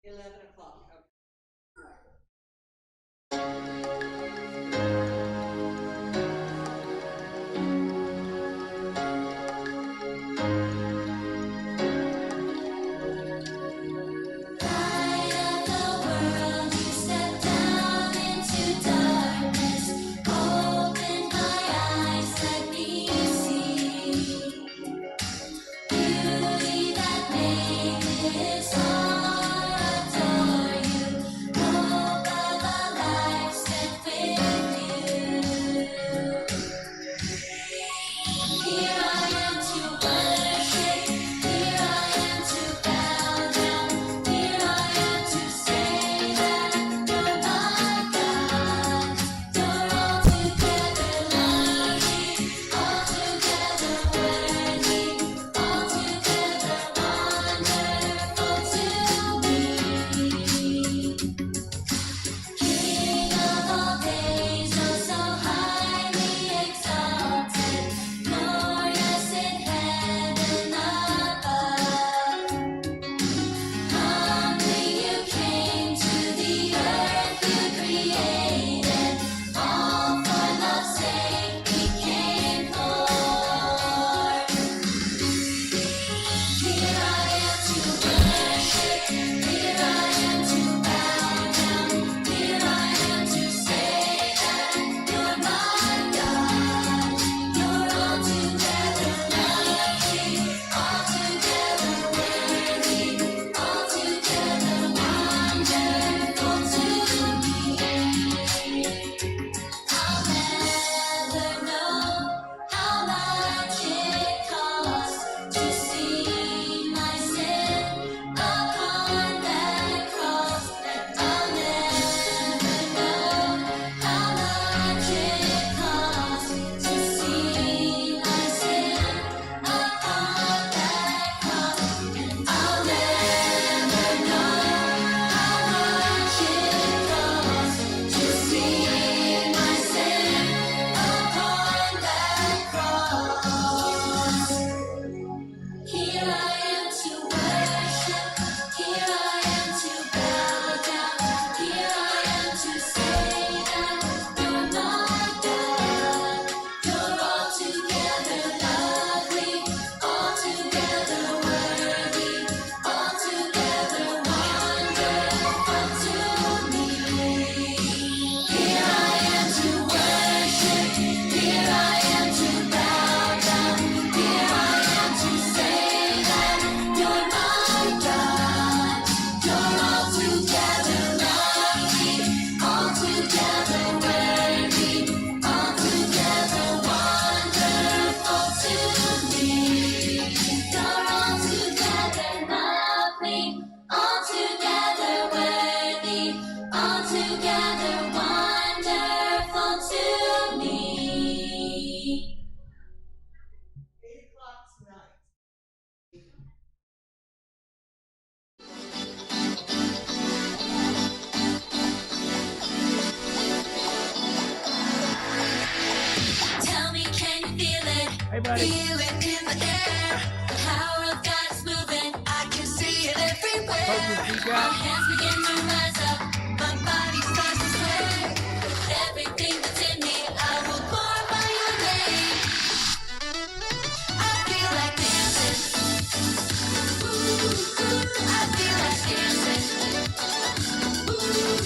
11 o'clock. Hey, buddy. Feel it in the air. The power of God is moving. I can see it everywhere. My hands begin to rise up. My body starts to sway. Everything that's in me, I will glorify your name. I feel like dancing. Ooh, I feel like dancing. Ooh,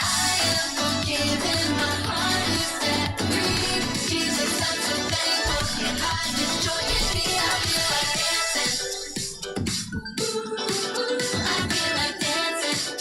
I am forgiven. My heart is set free. Jesus, I'm so thankful. Can't hide this joy in me. I feel like dancing. Ooh, I feel like dancing.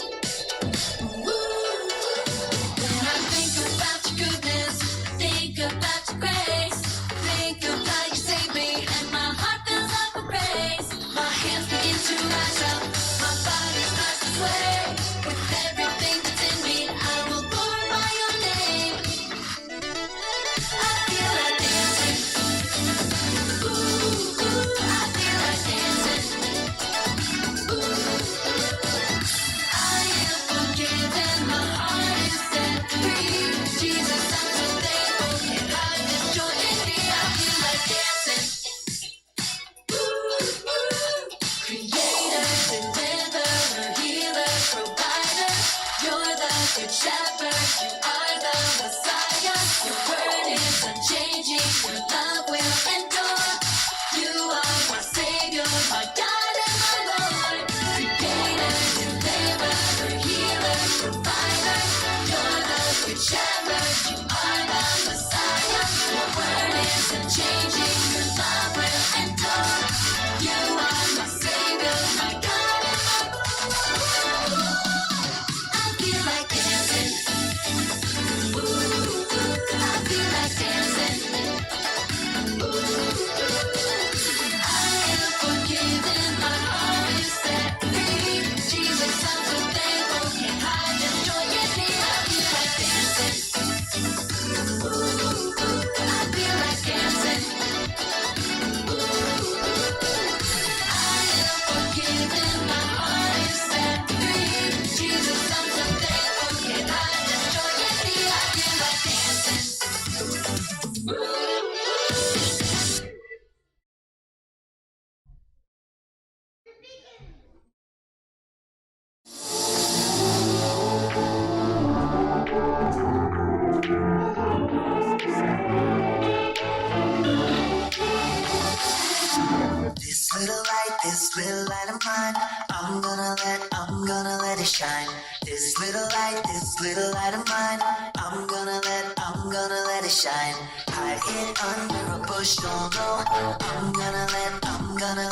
of mine. I'm gonna let it shine. This little light of mine. I'm gonna let it shine. Hide it under a bush, don't go. I'm gonna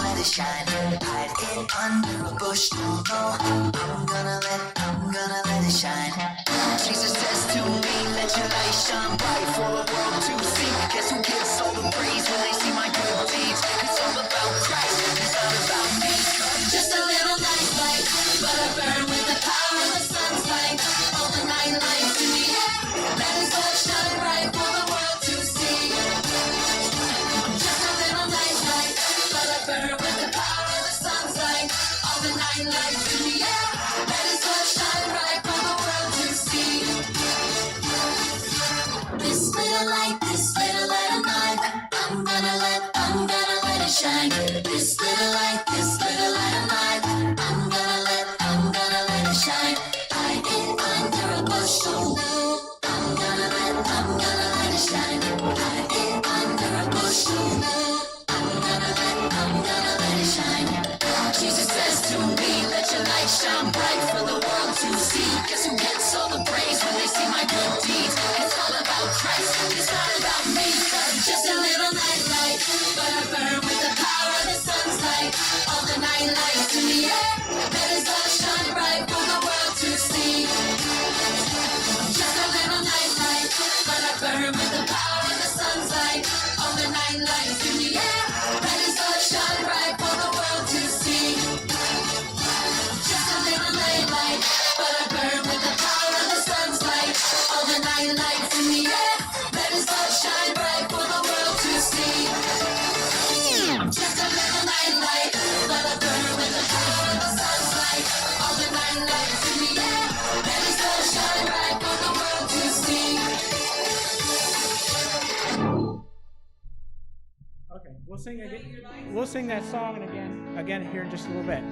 let it shine. Hide it under a bush, don't go. I'm gonna let it shine. Jesus says to me, let your light shine bright for the world to see. Guess who gets all the praise when they see my good deeds? It's all about Christ, it's not about me. Just a little night light, but I burn with the power of the sun's light. All the night lights in the air, let us all shine bright for the world to see. I'm just a little night light, but I burn with the power of the sun's light. All the night lights in the air, let us all shine bright for the world to see. This little light of mine, I'm gonna let it shine. This little light of mine, I'm gonna let it shine. Hide it under a bush, oh no. I'm gonna let it shine. Hide it under a bush, oh no. I'm gonna let it shine. Jesus says to me, let your light shine bright for the world to see. Guess who gets all the praise when they see my good deeds? It's all about Christ, it's not about me. I'm just a little night light, but I burn with the power of the sun's light. All the night lights in the air, let us all shine bright for the world to see. I'm just a little night light, but I burn with the power of the sun's light. All the night lights in the air, let us all shine bright for the world to see. Just a little night light, but I burn with the power of the sun's light. All the night lights in the air, let us all shine bright for the world to see. I'm just a little night light, but I burn with the power of the sun's light. All the night lights in the air, let us all shine bright for the world to see. Okay, we'll sing again. We'll sing that song again here in just a little bit.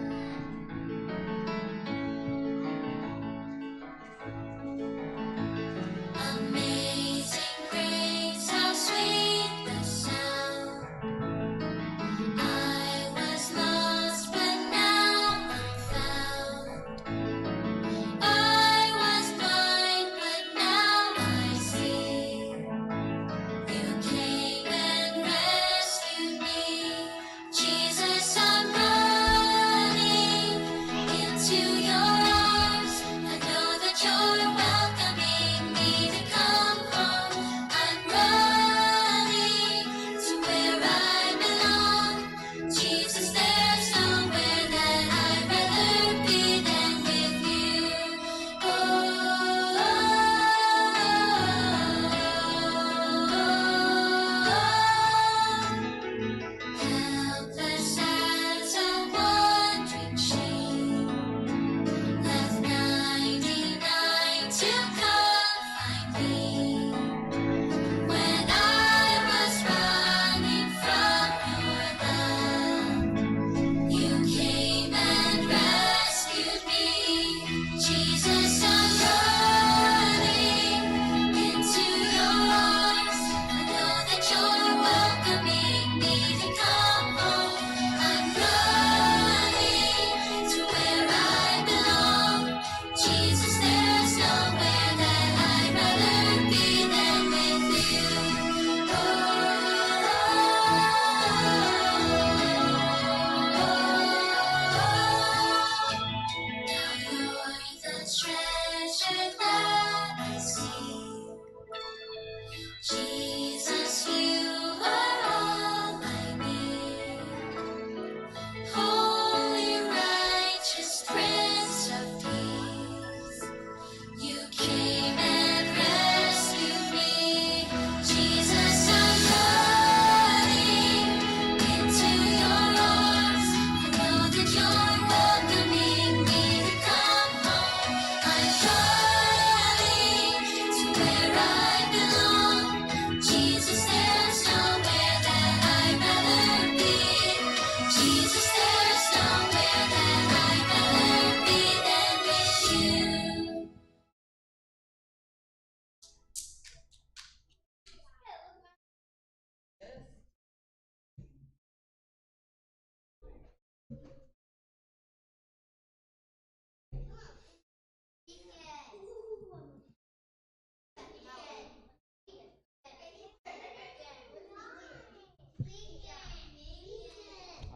Amazing grace, how sweet the sound. I was lost, but now I'm found. I was blind, but now I see. You came and rescued me. Jesus, I'm running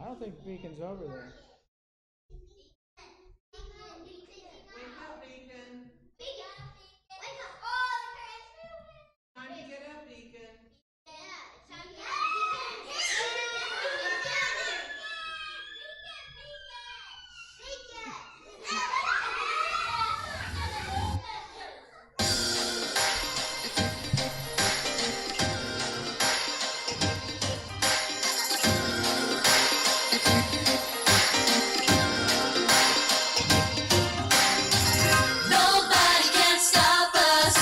don't think Beacon's over there. Wake up, Beacon. Time to get up, Beacon. Nobody can stop us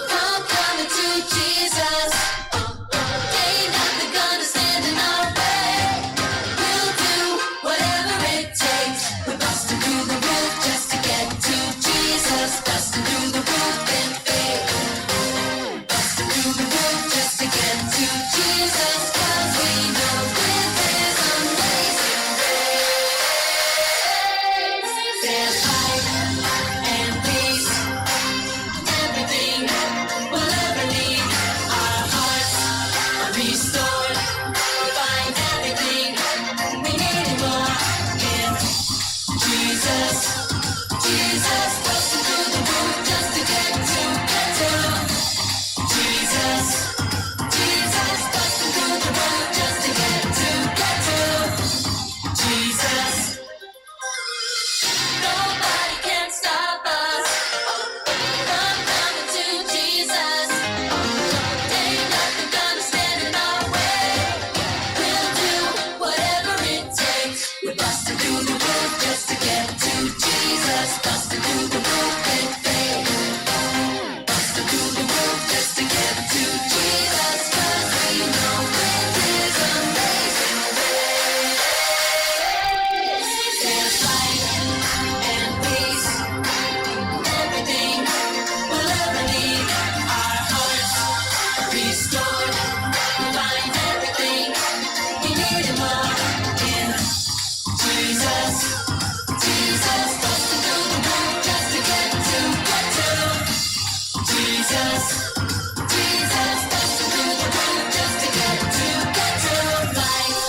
from coming to Jesus. Ain't nothing gonna stand in our way. We'll do whatever it takes. We're busting through the roof just to get to Jesus. Busting through the roof in faith. Busting through the roof just to get to Jesus. 'Cause we know with His amazing grace, there's life and peace. Everything we'll ever need. Our hearts are restored. We find everything we need and more in Jesus. Jesus, busting through the roof just to get to Jesus. Jesus, busting through the roof just to get to Jesus. Nobody can stop us from coming to Jesus. Ain't nothing gonna stand in our way. We'll do whatever it takes. We're busting through the roof just to get to Jesus. Busting through the roof in faith. Busting through the roof just to get to Jesus. 'Cause we know with His amazing grace, there's life and peace. Everything we'll ever need. Our hearts are restored. We find everything we need and more in Jesus. Jesus, busting through the roof just to get to Jesus. Jesus, busting through the roof just to get to life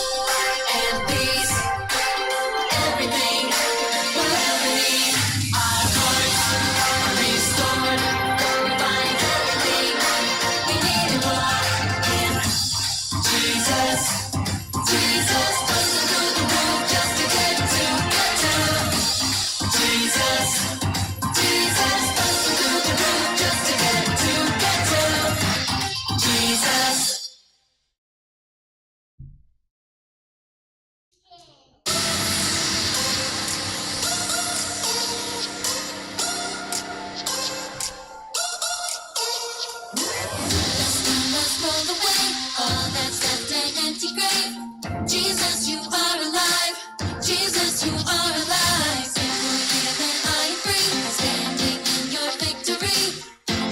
and peace. Everything we'll ever need. Our hearts are restored. We find everything we need and more in Jesus. Jesus, busting through the roof just to get to Jesus. Jesus, busting through the roof just to get to Jesus. Let's roll away all that's left an empty grave. Jesus, you are alive. Jesus, you are alive. Sin forgiven, I am free. Standing in your victory.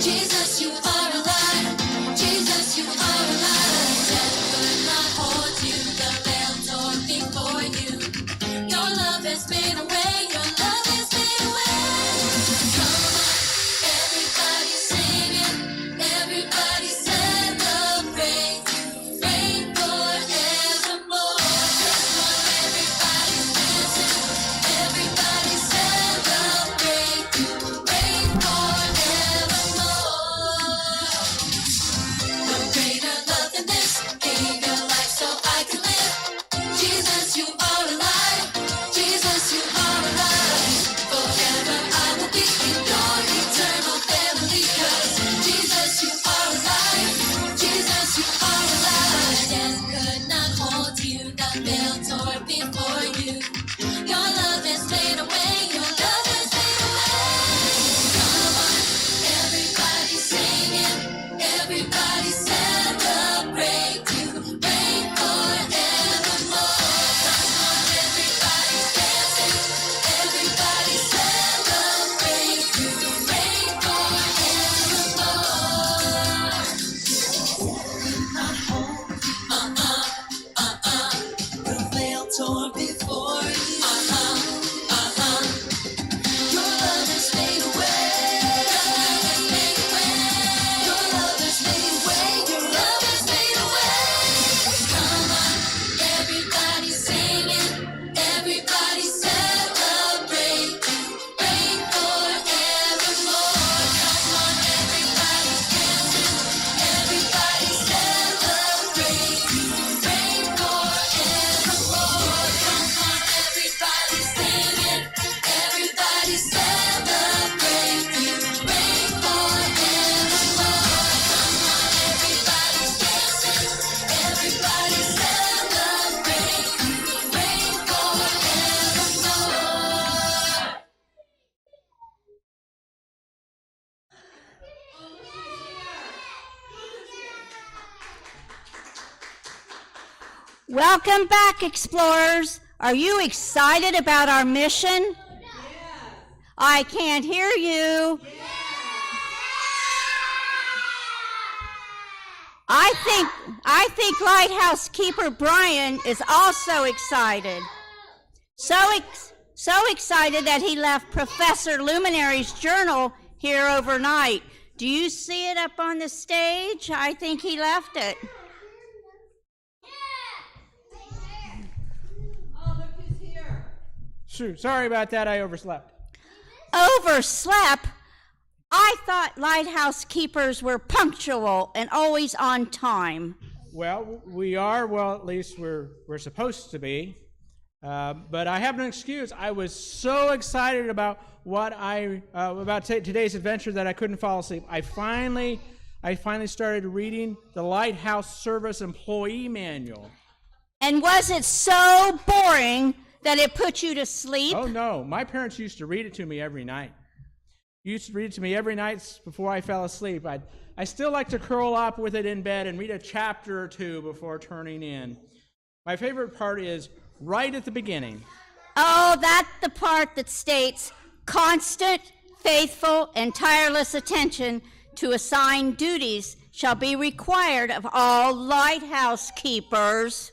Jesus, you are alive. Jesus, you are alive. Death could not hold you. The veil tore before you. Your love has made a way. Your love has made a way. Come on, everybody sing it. Everybody celebrate. Reign forevermore. Come on, everybody's dancing. Everybody celebrate. Reign forevermore. No greater love than this. Gave your life so I could live. Jesus, you are alive. Jesus, you are alive. Forever I will be in your eternal family. 'Cause Jesus, you are alive. Jesus, you are alive. Death could not hold you. The veil tore before you. Your love has made a way. Your love has made a way. Come on, everybody sing it. Everybody celebrate. You reign forevermore. Come on, everybody's dancing. Everybody celebrate. You reign forevermore. The veil tore before you. Your love has made a way. Your love has made a way. Your love has made a way. Your love has made a way. Come on, everybody sing. Welcome back, explorers. Are you excited about our mission? Yes. I can't hear you. I think Lighthouse Keeper Brian is also excited. So excited that he left Professor Luminary's journal here overnight. Do you see it up on the stage? I think he left it. Oh, look who's here. Shoot, sorry about that. I overslept. Overslept? I thought lighthouse keepers were punctual and always on time. Well, we are. Well, at least we're supposed to be. But I have an excuse. I was so excited about today's adventure that I couldn't fall asleep. I finally started reading the Lighthouse Service Employee Manual. And was it so boring that it put you to sleep? Oh no, my parents used to read it to me every night. Used to read it to me every night before I fell asleep. I still like to curl up with it in bed and read a chapter or two before turning in. My favorite part is right at the beginning. Oh, that's the part that states, constant, faithful, and tireless attention to assigned duties shall be required of all lighthouse keepers.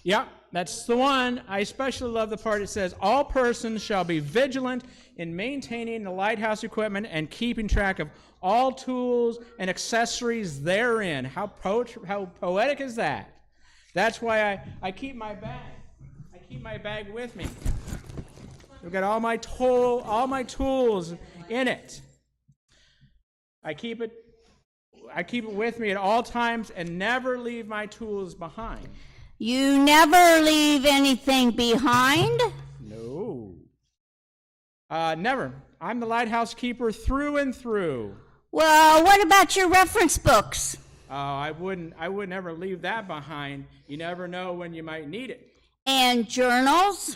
Yep, that's the one. I especially love the part that says, all persons shall be vigilant in maintaining the lighthouse equipment and keeping track of all tools and accessories therein. How poetic is that? That's why I keep my bag. I keep my bag with me. I've got all my tools in it. I keep it with me at all times and never leave my tools behind. You never leave anything behind? No. Never. I'm the lighthouse keeper through and through. Well, what about your reference books? I wouldn't ever leave that behind. You never know when you might need it. And journals?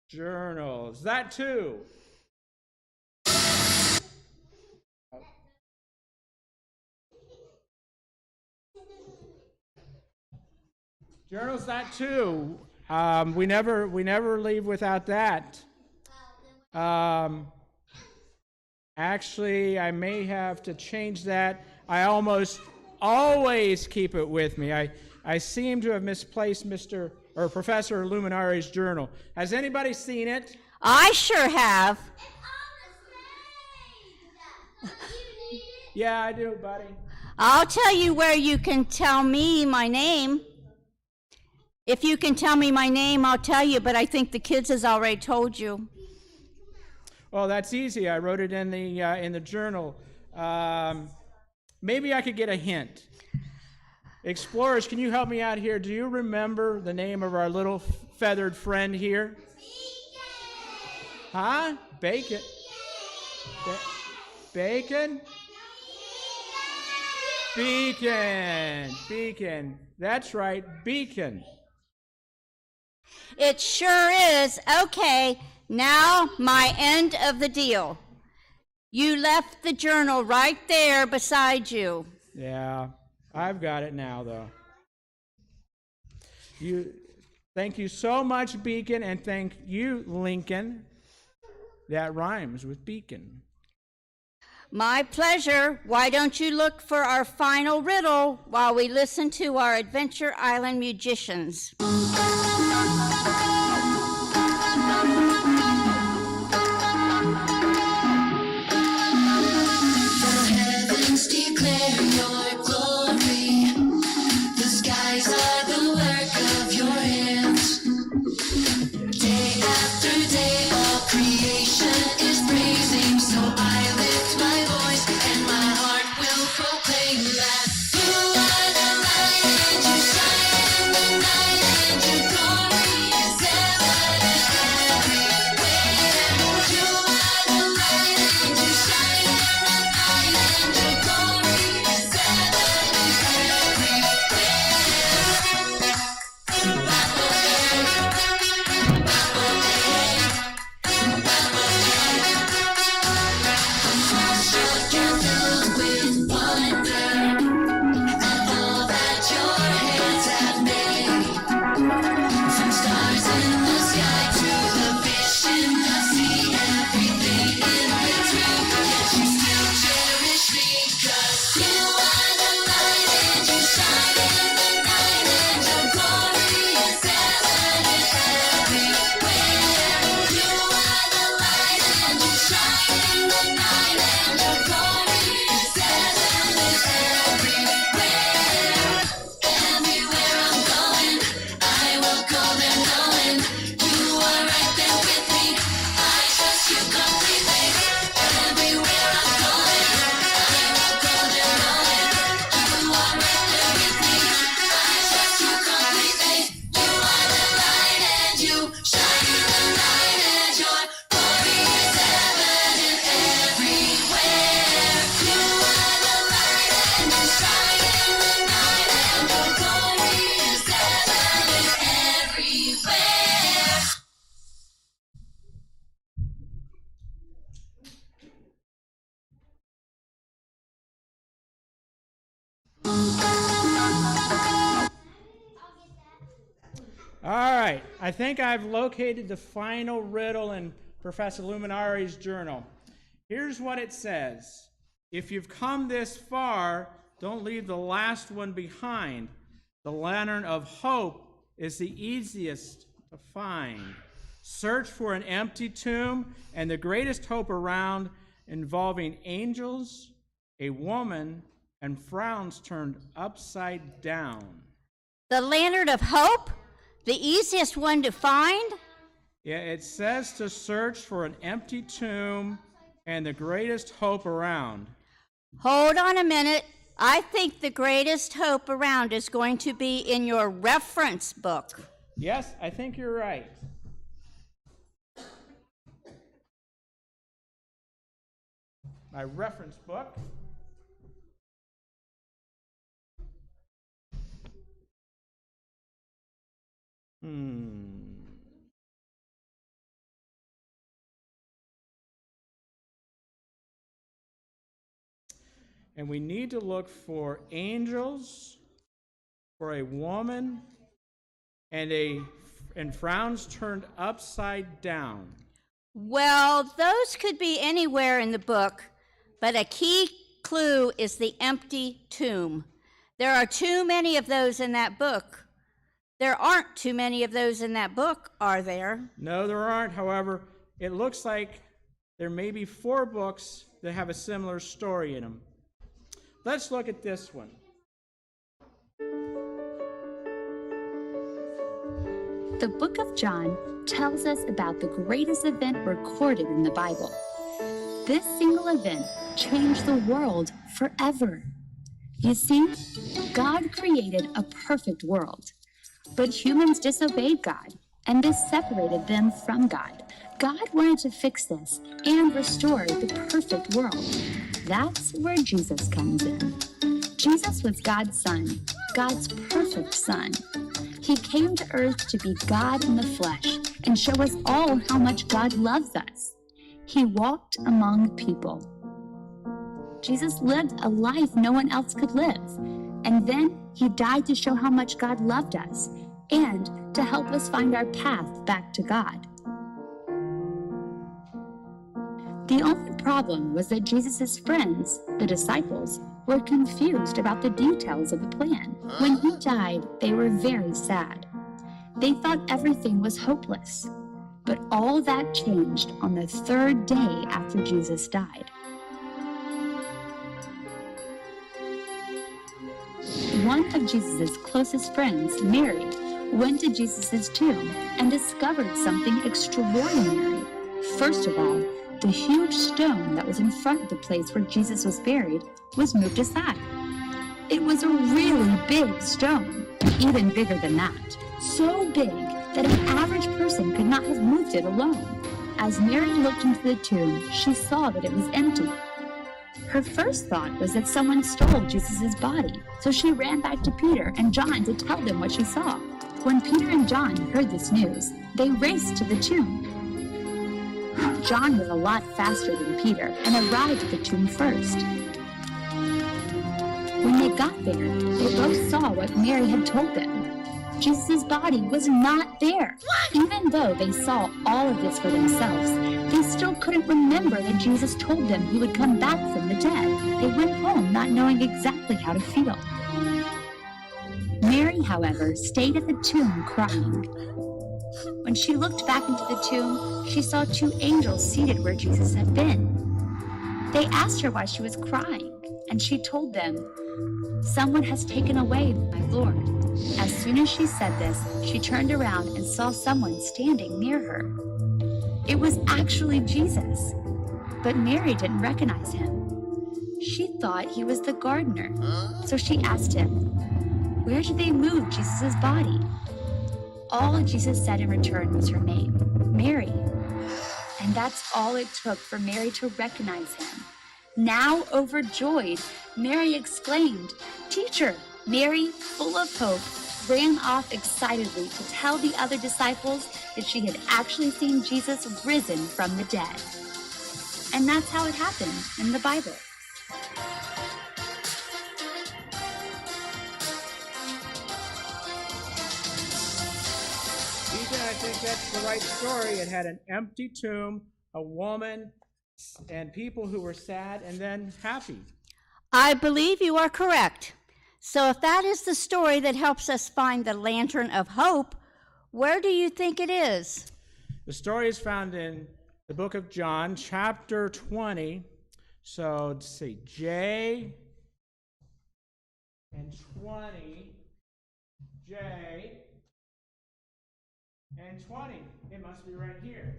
Journals, that too. Journals, that too. We never leave without that. Actually, I may have to change that. I almost always keep it with me. I seem to have misplaced Professor Luminari's journal. Has anybody seen it? I sure have. Yeah, I do, buddy. I'll tell you where you can tell me my name. If you can tell me my name, I'll tell you, but I think the kids has already told you. Well, that's easy. I wrote it in the journal. Maybe I could get a hint. Explorers, can you help me out here? Do you remember the name of our little feathered friend here? Huh? Bacon. Bacon? Beacon. Beacon. That's right, Beacon. It sure is. Okay, now my end of the deal. You left the journal right there beside you. Yeah, I've got it now, though. Thank you so much, Beacon, and thank you, Lincoln. That rhymes with beacon. My pleasure. Why don't you look for our final riddle while we listen to our Adventure Island musicians? Declare your glory. The skies are the work of your hands. Day after day, all creation is praising. So I lift my voice, and my heart will proclaim that you are the light, and you shine in the night, and your glory is evident everywhere. You are the light, and you shine in the night, and your glory is evident everywhere. All right, I think I've located the final riddle in Professor Luminari's journal. Here's what it says. If you've come this far, don't leave the last one behind. The lantern of hope is the easiest to find. Search for an empty tomb and the greatest hope around, involving angels, a woman, and frowns turned upside down. The lantern of hope? The easiest one to find? Yeah, it says to search for an empty tomb and the greatest hope around. Hold on a minute. I think the greatest hope around is going to be in your reference book. Yes, I think you're right. My reference book. And we need to look for angels, for a woman, and frowns turned upside down. Well, those could be anywhere in the book, but a key clue is the empty tomb. There are too many of those in that book. There aren't too many of those in that book, are there? No, there aren't. However, it looks like there may be 4 books that have a similar story in them. Let's look at this one. The book of John tells us about the greatest event recorded in the Bible. This single event changed the world forever. You see, God created a perfect world, but humans disobeyed God, and this separated them from God. God wanted to fix this and restore the perfect world. That's where Jesus comes in. Jesus was God's son, God's perfect son. He came to earth to be God in the flesh and show us all how much God loves us. He walked among people. Jesus lived a life no one else could live, and then he died to show how much God loved us and to help us find our path back to God. The only problem was that Jesus' friends, the disciples, were confused about the details of the plan. When he died, they were very sad. They thought everything was hopeless. But all that changed on the 3rd day after Jesus died. One of Jesus' closest friends, Mary, went to Jesus' tomb and discovered something extraordinary. First of all, the huge stone that was in front of the place where Jesus was buried was moved aside. It was a really big stone, even bigger than that. So big that an average person could not have moved it alone. As Mary looked into the tomb, she saw that it was empty. Her first thought was that someone stole Jesus' body, so she ran back to Peter and John to tell them what she saw. When Peter and John heard this news, they raced to the tomb. John was a lot faster than Peter and arrived at the tomb first. When they got there, they both saw what Mary had told them. Jesus' body was not there. Even though they saw all of this for themselves, they still couldn't remember that Jesus told them he would come back from the dead. They went home not knowing exactly how to feel. Mary, however, stayed at the tomb crying. When she looked back into the tomb, she saw 2 angels seated where Jesus had been. They asked her why she was crying, and she told them, "Someone has taken away my Lord." As soon as she said this, she turned around and saw someone standing near her. It was actually Jesus, but Mary didn't recognize him. She thought he was the gardener, so she asked him, "Where did they move Jesus' body?" All Jesus said in return was her name, Mary. And that's all it took for Mary to recognize him. Now overjoyed, Mary exclaimed, "Teacher!" Mary, full of hope, ran off excitedly to tell the other disciples that she had actually seen Jesus risen from the dead. And that's how it happened in the Bible. think that's the right story. It had an empty tomb, a woman, and people who were sad and then happy. I believe you are correct. So if that is the story that helps us find the lantern of hope, where do you think it is? The story is found in the book of John, chapter 20. So let's see, J and 20, J and 20. It must be right here.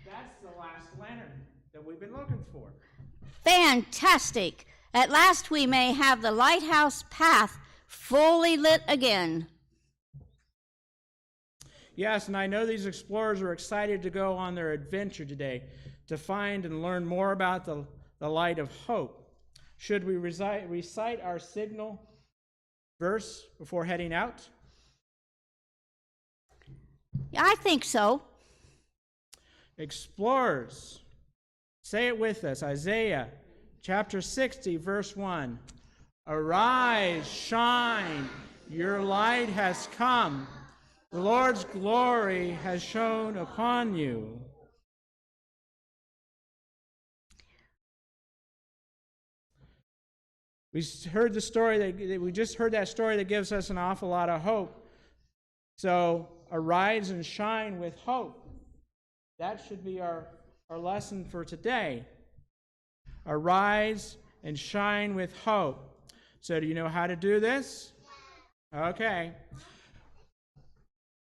That's the last lantern that we've been looking for. Fantastic. At last we may have the lighthouse path fully lit again. Yes, and I know these explorers are excited to go on their adventure today to find and learn more about the light of hope. Should we recite our signal verse before heading out? I think so. Explorers, say it with us. Isaiah chapter 60, verse 1. Arise, shine, your light has come. The Lord's glory has shone upon you. We heard the story we just heard that story that gives us an awful lot of hope. So arise and shine with hope. That should be our lesson for today. Arise and shine with hope. So do you know how to do this? Okay.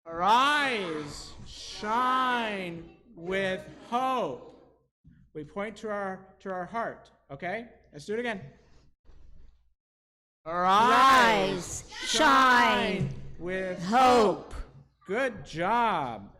Arise, shine with hope. We point to our heart. Okay? Let's do it again. Arise, shine with hope. Good job.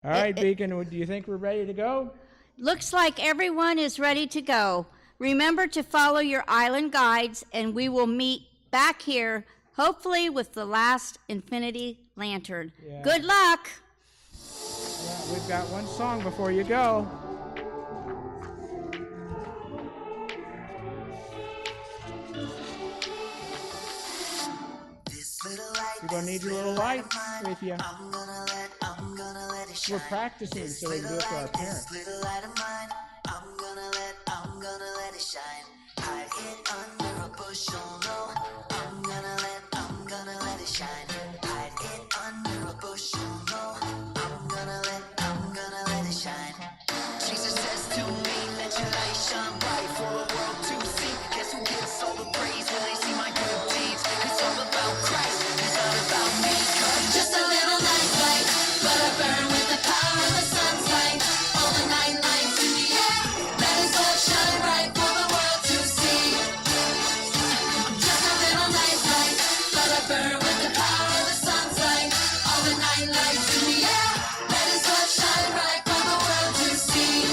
All right, Beacon, do you think we're ready to go? Looks like everyone is ready to go. Remember to follow your island guides, and we will meet back here, hopefully with the last infinity lantern. Yeah. Good luck. Yeah, we've got one song before you go. You're going to need your little light with you. We're practicing so we can do it for our parents. I'm gonna let it shine. Hide it under a bushel, no. I'm gonna let it shine. Hide it under a bushel, no. I'm gonna let it shine. Jesus says to me, let your light shine bright for the world to see. Guess who gets all the praise when they see my good deeds? It's all about Christ, it's not about me. I'm just a little night light, but I burn with the power of the sun's light. All the night lights in the air, let us all shine bright for the world to see. I'm just a little night light, but I burn with the power of the sun's light. All the night lights in the air, let us all shine bright for the world to see.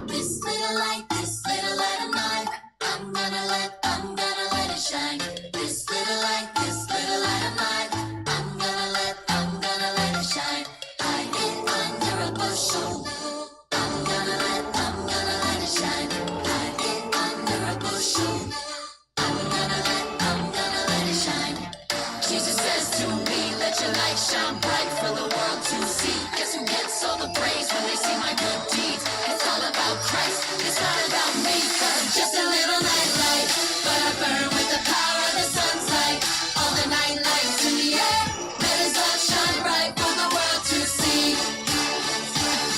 This little light of mine, I'm gonna let it shine. This little light of mine, I'm gonna let it shine. Hide it under a bushel. I'm gonna let it shine. Hide it under a bushel. I'm gonna let it shine. Jesus says to me, let your light shine bright for the world to see. Guess who gets all the praise when they see my good deeds? It's all about Christ, it's not about me. 'Cause I'm just a little night light, but I burn with the power of the sun's light. All the night lights in the air, let us all shine bright for the world to see.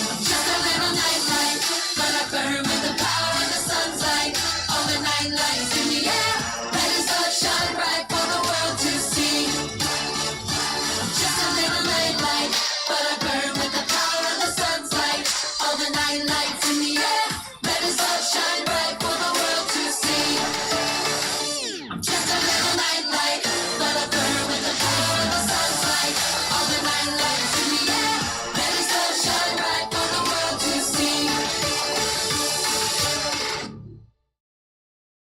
I'm just a little night light, but I burn with the power of the sun's light. All the night lights in the air, let us all shine bright for the world to see. I'm just a little night light, but I burn with the power of the sun's light. All the night lights in the air, let us all shine bright for the world to see. I'm just a little night light, but I burn with the power of the sun's light. All the night lights in the air, let us all shine bright for the world to see.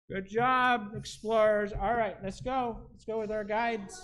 Good job, explorers. All right, let's go. Let's go with our guides.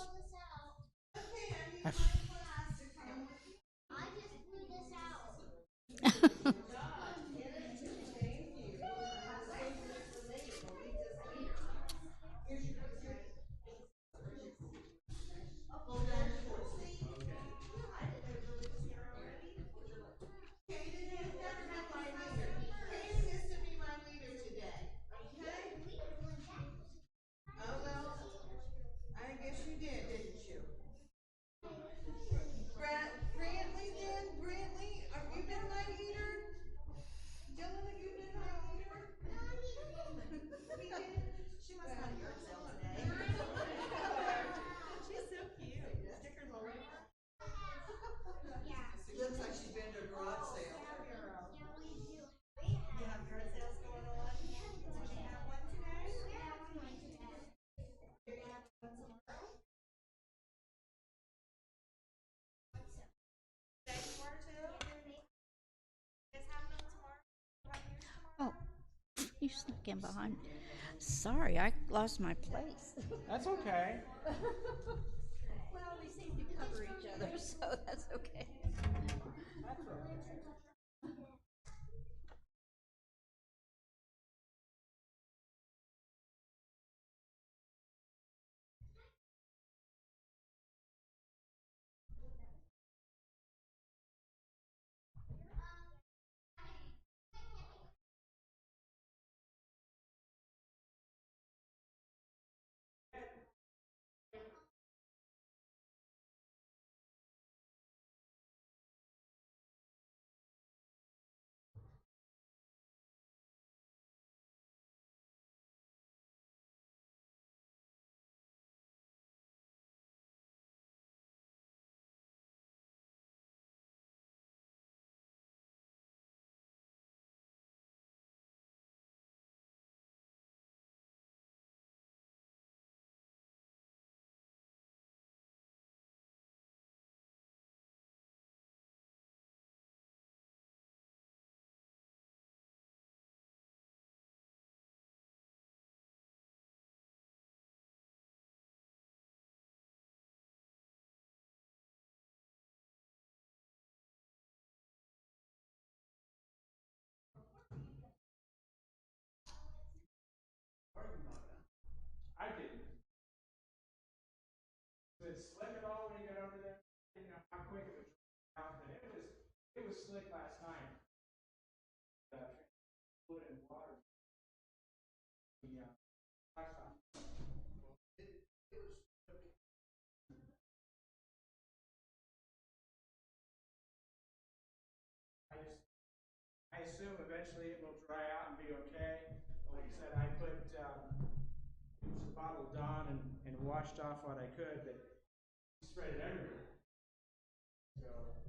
You snuck in behind. Sorry, I lost my place. That's okay. Well, we seem to cover each other, so that's okay. I didn't. Did it slick at all when you got over there? I didn't know how quick it would dry out, but it was slick last night. Fluid and water. The blacktop. I assume eventually it will dry out and be okay. But like I said, I put used a bottle of Dawn and washed off what I could, but spread it everywhere. So